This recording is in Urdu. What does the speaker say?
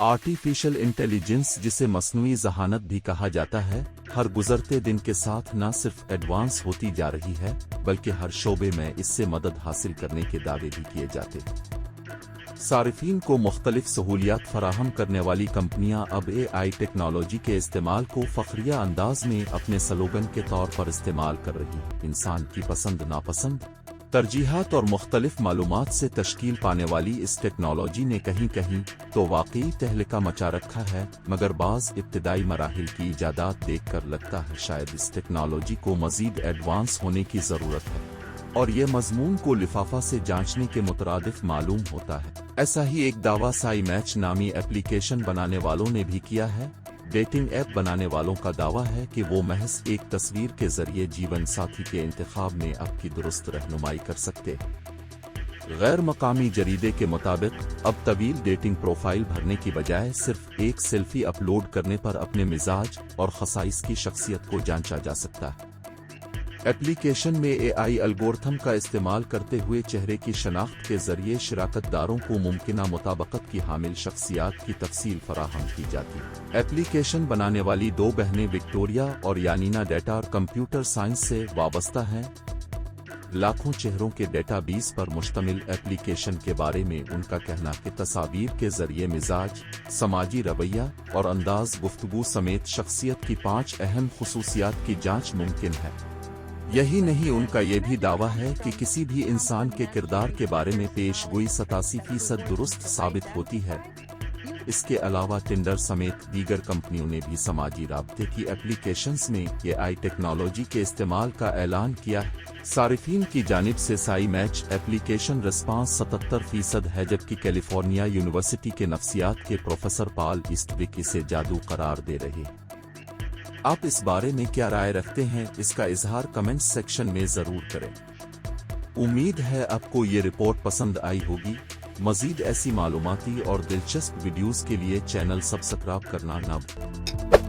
آرٹیفیشل انٹیلیجنس، جسے مصنوعی ذہانت بھی کہا جاتا ہے، ہر گزرتے دن کے ساتھ نہ صرف ایڈوانس ہوتی جا رہی ہے بلکہ ہر شعبے میں اس سے مدد حاصل کرنے کے دعوے بھی کیے جاتے ہیں۔ صارفین کو مختلف سہولیات فراہم کرنے والی کمپنیاں اب اے آئی ٹیکنالوجی کے استعمال کو فخریہ انداز میں اپنے سلوگن کے طور پر استعمال کر رہی ہیں۔ انسان کی پسند ناپسند، ترجیحات اور مختلف معلومات سے تشکیل پانے والی اس ٹیکنالوجی نے کہیں کہیں تو واقعی تہلکہ مچا رکھا ہے، مگر بعض ابتدائی مراحل کی ایجادات دیکھ کر لگتا ہے شاید اس ٹیکنالوجی کو مزید ایڈوانس ہونے کی ضرورت ہے، اور یہ مضمون کو لفافہ سے جانچنے کے مترادف معلوم ہوتا ہے۔ ایسا ہی ایک دعویٰ سائی میچ نامی ایپلیکیشن بنانے والوں نے بھی کیا ہے۔ ڈیٹنگ ایپ بنانے والوں کا دعویٰ ہے کہ وہ محض ایک تصویر کے ذریعے جیون ساتھی کے انتخاب میں آپ کی درست رہنمائی کر سکتے ہیں۔ غیر مقامی جریدے کے مطابق اب طویل ڈیٹنگ پروفائل بھرنے کی بجائے صرف ایک سیلفی اپلوڈ کرنے پر اپنے مزاج اور خصائص کی شخصیت کو جانچا جا سکتا ہے۔ ایپلیکیشن میں اے آئی الگورتھم کا استعمال کرتے ہوئے چہرے کی شناخت کے ذریعے شراکت داروں کو ممکنہ مطابقت کی حامل شخصیات کی تفصیل فراہم کی جاتی ہے۔ ایپلیکیشن بنانے والی دو بہنیں وکٹوریا اور یانینا ڈیٹا اور کمپیوٹر سائنس سے وابستہ ہیں۔ لاکھوں چہروں کے ڈیٹا بیس پر مشتمل ایپلیکیشن کے بارے میں ان کا کہنا کہ تصاویر کے ذریعے مزاج، سماجی رویہ اور انداز گفتگو سمیت شخصیت کی 5 اہم خصوصیات کی جانچ ممکن ہے۔ یہی نہیں، ان کا یہ بھی دعویٰ ہے کہ کسی بھی انسان کے کردار کے بارے میں پیش گوئی 87% درست ثابت ہوتی ہے۔ اس کے علاوہ ٹنڈر سمیت دیگر کمپنیوں نے بھی سماجی رابطے کی ایپلیکیشنز میں اے آئی ٹیکنالوجی کے استعمال کا اعلان کیا ہے۔ صارفین کی جانب سے سائی میچ ایپلیکیشن رسپانس 77% ہے، جبکہ کیلیفورنیا یونیورسٹی کے نفسیات کے پروفیسر پال ایسٹوک اسے جادو قرار دے رہے ہیں۔ آپ اس بارے میں کیا رائے رکھتے ہیں؟ اس کا اظہار کمنٹ سیکشن میں ضرور کریں۔ امید ہے آپ کو یہ رپورٹ پسند آئی ہوگی۔ مزید ایسی معلوماتی اور دلچسپ ویڈیوز کے لیے چینل سبسکرائب کرنا نہ بھولیں۔